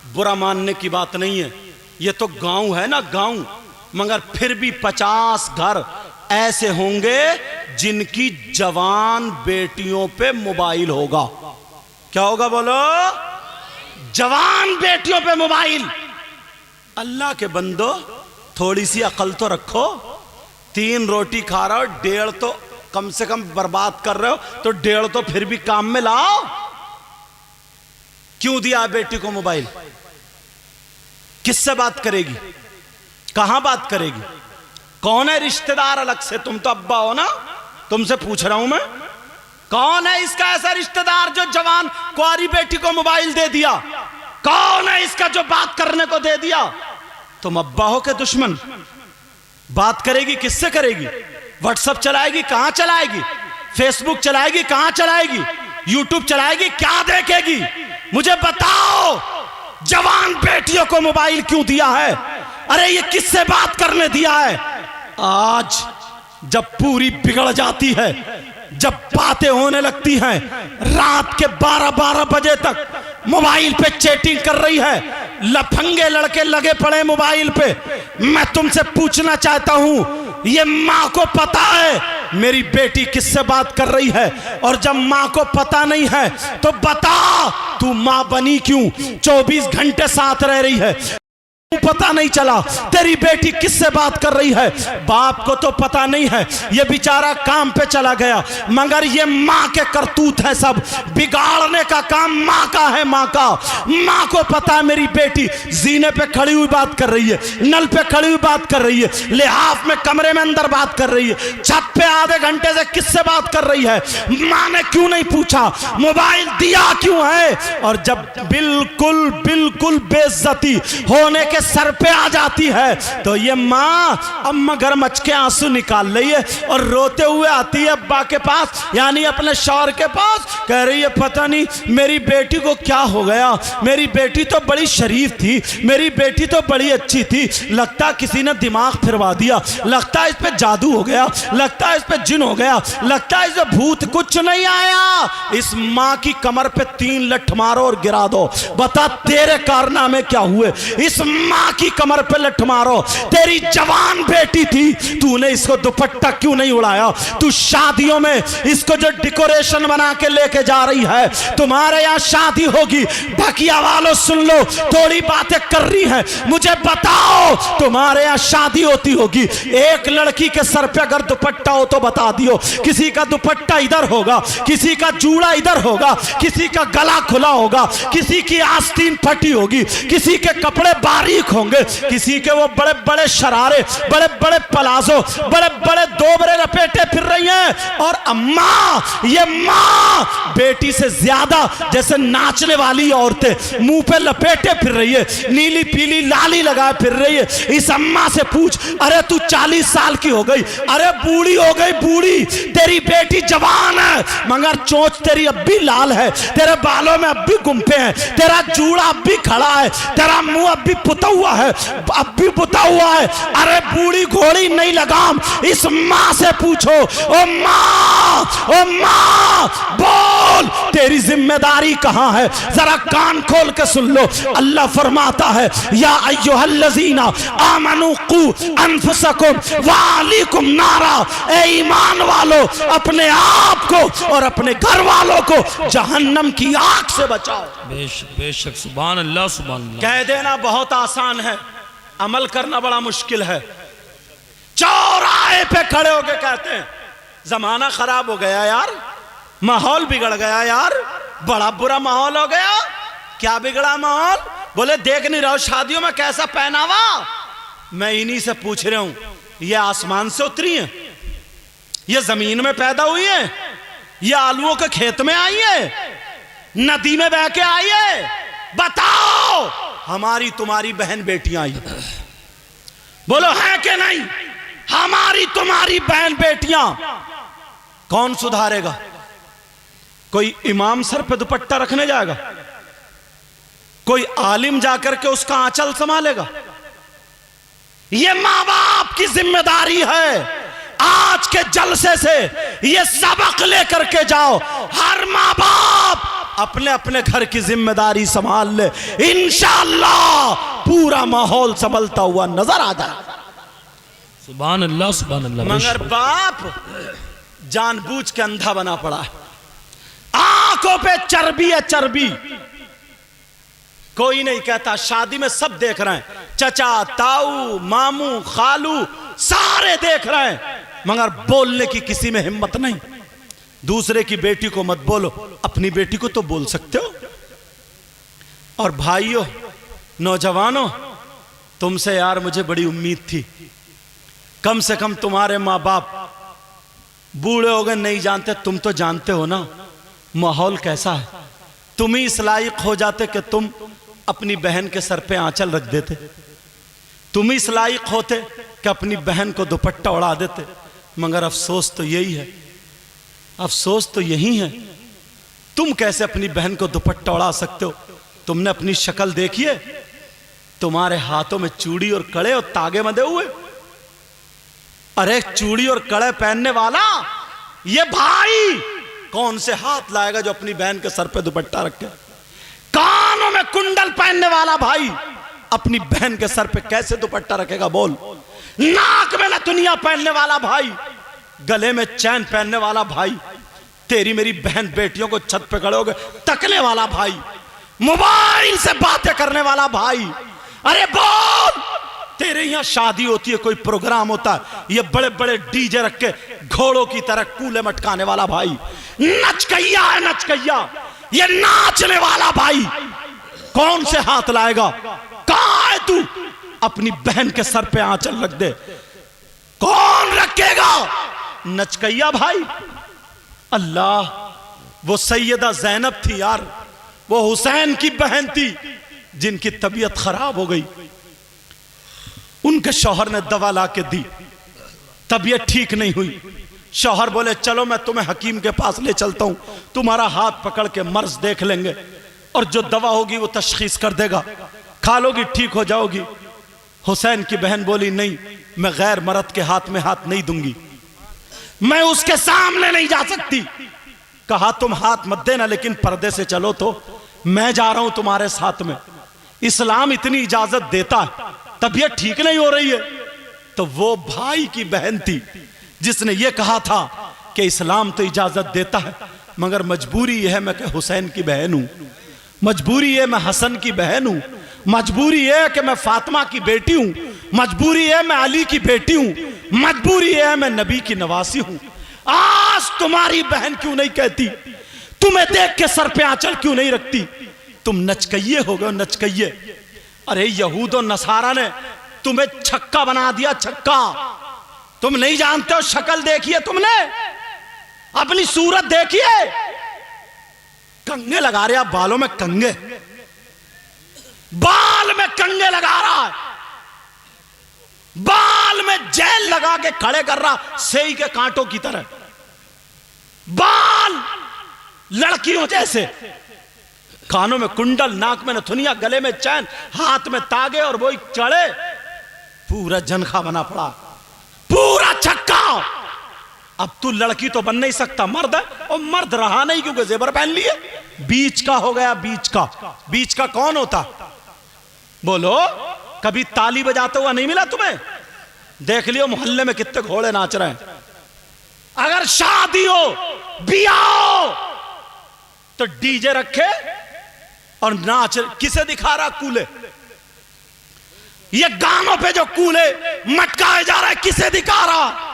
बुरा मानने की बात नहीं है, ये तो गांव है ना गांव, मगर फिर भी 50 घर ऐसे होंगे जिनकी जवान बेटियों पे मोबाइल होगा। क्या होगा बोलो? जवान बेटियों पे मोबाइल। अल्लाह के बंदो, थोड़ी सी अकल तो रखो। 3 रोटी खा रहे हो, 1.5 तो कम से कम बर्बाद कर रहे हो, तो 1.5 तो फिर भी काम में लाओ। क्यों दिया बेटी को मोबाइल? किससे बात करेगी? कहां बात करेगी? कौन है रिश्तेदार अलग से? तुम तो अब्बा हो ना, तुमसे पूछ रहा हूं मैं, कौन है इसका ऐसा रिश्तेदार जो जवान कुंवारी बेटी को मोबाइल दे दिया? कौन है इसका जो बात करने को दे दिया? तुम अब्बा हो के दुश्मन। बात करेगी किससे करेगी? व्हाट्सएप चलाएगी, कहां चलाएगी? फेसबुक चलाएगी, कहां चलाएगी? यूट्यूब चलाएगी, क्या देखेगी? मुझे बताओ, जवान बेटियों को मोबाइल क्यों दिया है? अरे ये किससे बात करने दिया है? आज जब पूरी बिगड़ जाती है, जब बातें होने लगती हैं, रात के 12-12 बजे तक मोबाइल पे चैटिंग कर रही है, लफंगे लड़के लगे पड़े मोबाइल पे। मैं तुमसे पूछना चाहता हूं, ये मां को पता है मेरी बेटी किससे बात कर रही है? और जब मां को पता नहीं है तो बता, तू मां बनी क्यों? 24 घंटे साथ रह रही है, पता नहीं चला तेरी बेटी किससे बात कर रही है? बाप को तो पता नहीं है, ये बेचारा काम पे चला गया, मगर ये माँ के करतूत है, सब बिगाड़ने का काम माँ का है, माँ का। माँ को पता है मेरी बेटी जीने पे खड़ी हुई बात कर रही है, नल पे खड़ी हुई बात कर रही है, लिहाफ में कमरे में अंदर बात कर रही है, छत पे आधे घंटे से किससे बात कर रही है? माँ ने क्यों नहीं पूछा? मोबाइल दिया क्यों है? और जब बिल्कुल बिल्कुल बेइज्जती होने के सर पे आ जाती है तो ये माँ अब मगरमच्छ के आंसू निकाल रही है और रोते हुए आती है अब्बा के पास, यानी अपने शौहर के पास। कह रही है पता नहीं मेरी बेटी को क्या हो गया, मेरी बेटी तो बड़ी शरीफ थी, मेरी बेटी तो बड़ी अच्छी थी, लगता किसी ने दिमाग फिरवा दिया, लगता है इस पे जादू हो गया, लगता है इस पे जिन हो गया, लगता है इस पे भूत। कुछ नहीं आया, इस माँ की कमर पे 3 लठ मारो और गिरा दो। बता तेरे कारनामे क्या हुए? इस माँ की कमर पे लठ मारो। तेरी जवान बेटी थी, तूने इसको दुपट्टा क्यों नहीं उड़ाया? तू शादियों में इसको जो डेकोरेशन बना के लेके जा रही है, तुम्हारे यहाँ शादी होगी, भकिया वालों सुन लो, थोड़ी बातें कर रही है, मुझे बताओ तुम्हारे यहाँ शादी होती होगी, एक लड़की के सर पे अगर दुपट्टा हो तो बता दियो, किसी का दुपट्टा इधर होगा, किसी का जूड़ा इधर होगा, किसी का गला खुला होगा, किसी की आस्तीन फटी होगी, किसी के कपड़े बारीक होंगे, किसी के वो बड़े बड़े शरारे, बड़े बड़े पलाजो, बड़े बड़े दोबरे लपेटे फिर रही हैं। और अम्मा, ये माँ बेटी से ज्यादा जैसे नाचने वाली औरतें मुंह पे लपेटे फिर रही है, नीली पीली लाली लगाए फिर रही है। इस अम्मा से पूछ, अरे तू 40 साल की हो गई, अरे बूढ़ी हो गई बूढ़ी, तेरी बेटी जवान है मगर चोंच तेरी अब भी लाल है, तेरे बालों में अब भी गुम्फे हैं, तेरा जूड़ा अब भी खड़ा है, तेरा मुंह अब भी पुता हुआ है, अब भी पुता हुआ है। अरे बूढ़ी घोड़ी नहीं लगाम, इस माँ से पूछो। ओ माँ बोल, तेरी जिम्मेदारी कहां है? जरा कान खोल के सुन लो। अल्लाह फरमाता है, या अय्युहल्लज़ीना आमनू कू अनफुसकुम व अहलीकुम नारा, ए ईमान वालों अपने आप को और अपने घर वालों को जहन्नम की आग से बचाओ। बेशक सुभान अल्लाह सुभान अल्लाह। कह देना बहुत आसान है, अमल करना बड़ा मुश्किल है। चौराहे पे खड़े होके कहते हैं जमाना खराब हो गया यार, माहौल बिगड़ गया यार, बड़ा बुरा माहौल हो गया। क्या बिगड़ा माहौल? बोले देख नहीं रहो शादियों में कैसा पहनावा। मैं इन्हीं से पूछ रहा हूं, ये आसमान से उतरी है, ये जमीन में पैदा हुई है, ये आलूओं के खेत में आई है, नदी में बह के आई है? बताओ, हमारी तुम्हारी बहन बेटियां आई, बोलो है कि नहीं? हमारी तुम्हारी बहन बेटियां, कौन सुधारेगा? कोई इमाम सर पे दुपट्टा रखने जाएगा? कोई आलिम जाकर के उसका आंचल संभालेगा? ये मां बाप की जिम्मेदारी है। आज के जलसे से ये सबक लेकर के जाओ, हर मां बाप अपने अपने घर की जिम्मेदारी संभाल ले, इंशाअल्लाह पूरा माहौल संभलता हुआ नजर आ जाए। सुभान अल्लाह सुभान अल्लाह। मगर बाप जानबूझ के अंधा बना पड़ा, आंखों पे चर्बी है चर्बी। कोई नहीं कहता, शादी में सब देख रहे हैं, चचा ताऊ मामू खालू सारे देख रहे हैं, मगर बोलने की किसी में हिम्मत नहीं। दूसरे की बेटी को मत बोलो, अपनी बेटी को तो बोल सकते हो। और भाइयों नौजवानों, तुमसे यार मुझे बड़ी उम्मीद थी, कम से कम तुम्हारे माँ बाप बूढ़े हो गए नहीं जानते, तुम तो जानते हो ना माहौल कैसा है। तुम ही इस लायक हो जाते कि तुम अपनी बहन के सर पे आंचल रख देते, तुम ही इस लायक होते कि अपनी बहन को दुपट्टा उड़ा देते। मगर अफसोस तो यही है, अफसोस तो यही है, तुम कैसे अपनी बहन को दुपट्टा उड़ा सकते हो? तुमने अपनी शक्ल देखी है? तुम्हारे हाथों में चूड़ी और कड़े और तागे बंधे हुए। अरे चूड़ी और कड़े पहनने वाला ये भाई कौन से हाथ लाएगा जो अपनी बहन के सर पे दुपट्टा रखे? कानों में कुंडल पहनने वाला भाई अपनी बहन के सर पे कैसे दुपट्टा रखेगा बोल? नाक में नथुनिया पहनने वाला भाई, गले में चैन पहनने वाला भाई, तेरी मेरी बहन बेटियों को छत पे खड़े होकर तकने वाला भाई, मोबाइल से बातें करने वाला भाई, अरे बोल तेरे यहां शादी होती है, कोई प्रोग्राम होता है, ये बड़े बड़े डीजे रख के घोड़ों की तरह कूले मटकाने वाला भाई, नचकैया है नचकैया, ये नाचने वाला भाई कौन से हाथ लाएगा? कहां है तू? अपनी बहन के सर पे आंचल रख दे, कौन रखेगा? नचकैया भाई। अल्लाह, वो सैयदा जैनब थी यार, वो हुसैन की बहन थी जिनकी तबीयत खराब हो गई, उनके शौहर ने दवा ला के दी, तबीयत ठीक नहीं हुई। शौहर बोले चलो मैं तुम्हें हकीम के पास ले चलता हूं, तुम्हारा हाथ पकड़ के मर्ज देख लेंगे और जो दवा होगी वो तशखीस कर देगा, खा लोगी ठीक हो जाओगी। हुसैन की बहन बोली नहीं, मैं गैर मर्द के हाथ में हाथ नहीं दूंगी, मैं उसके सामने नहीं जा सकती। कहा तुम हाथ मत देना लेकिन पर्दे से चलो, तो मैं जा रहा हूं तुम्हारे साथ में, इस्लाम इतनी इजाजत देता है, तबीयत ठीक नहीं हो रही है। तो वो भाई की बहन थी जिसने ये कहा था कि इस्लाम तो इजाजत देता है मगर मजबूरी यह है मैं कि हुसैन की बहन हूं, मजबूरी है मैं हसन की बहन हूं, मजबूरी है कि मैं फातिमा की बेटी हूं, मजबूरी है मैं अली की बेटी हूं, मजबूरी है मैं नबी की नवासी हूं। आज तुम्हारी बहन क्यों नहीं कहती? तुम्हें देख के सर पे आंचल क्यों नहीं रखती? तुम नचकइये हो गए, नचकइये। अरे यहूद और नसारा ने तुम्हें छक्का बना दिया, छक्का। तुम नहीं जानते हो, शक्ल देखिए तुमने, अपनी सूरत देखिए, कंगे लगा रहे आप बालों में, कंगे बाल में कंगे लगा रहा है, बाल में जेल लगा के खड़े कर रहा सेई के कांटों की तरह, बाल लड़कियों जैसे, कानों में कुंडल, नाक में नथुनिया, गले में चैन, हाथ में तागे और वो चढ़े, पूरा जनखा बना पड़ा, पूरा छक्का। अब तू लड़की तो बन नहीं सकता, मर्द है, और मर्द रहा नहीं क्योंकि जेवर पहन लिए, बीच का हो गया, बीच का। बीच का कौन होता बोलो? कभी ताली बजाते हुआ नहीं मिला तुम्हें? देख लियो मोहल्ले में कितने घोड़े नाच रहे हैं। अगर शादी हो, बियाह हो, तो डीजे रखे और नाच, किसे दिखा रहा? कूले। ये गानों पे जो कूले मटकाए जा रहा है, किसे दिखा रहा?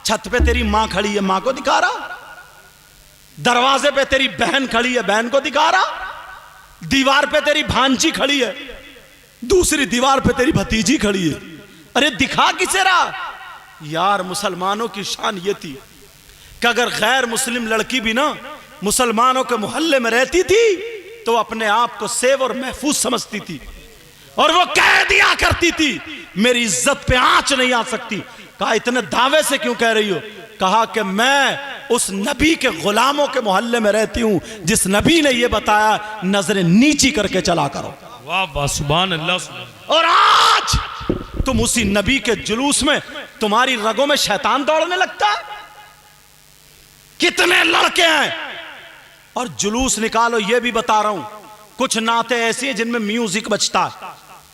छत पे तेरी मां खड़ी है, मां को दिखा रहा, दरवाजे पे तेरी बहन खड़ी है, बहन को दिखा रहा, दीवार पे तेरी भांजी खड़ी है, दूसरी दीवार पे तेरी भतीजी खड़ी है। अरे दिखा किसे रहा? यार मुसलमानों की शान ये थी कि अगर गैर मुस्लिम लड़की भी ना मुसलमानों के मोहल्ले में रहती थी तो अपने आप को सेव और महफूज समझती थी, और वो कह दिया करती थी मेरी इज्जत पे आंच नहीं आ सकती। कहा इतने दावे से क्यों कह रही हो? कहा कि मैं उस नबी के गुलामों के मोहल्ले में रहती हूं जिस नबी ने यह बताया नजरें नीची करके चला करो। वाह वाह, सुभान अल्लाह, सुभान। और आज तुम उसी नबी के जुलूस में, तुम्हारी रगों में शैतान दौड़ने लगता है। कितने लड़के हैं और जुलूस निकालो। ये भी बता रहा हूं कुछ नाते ऐसी हैं जिनमें म्यूजिक बजता है।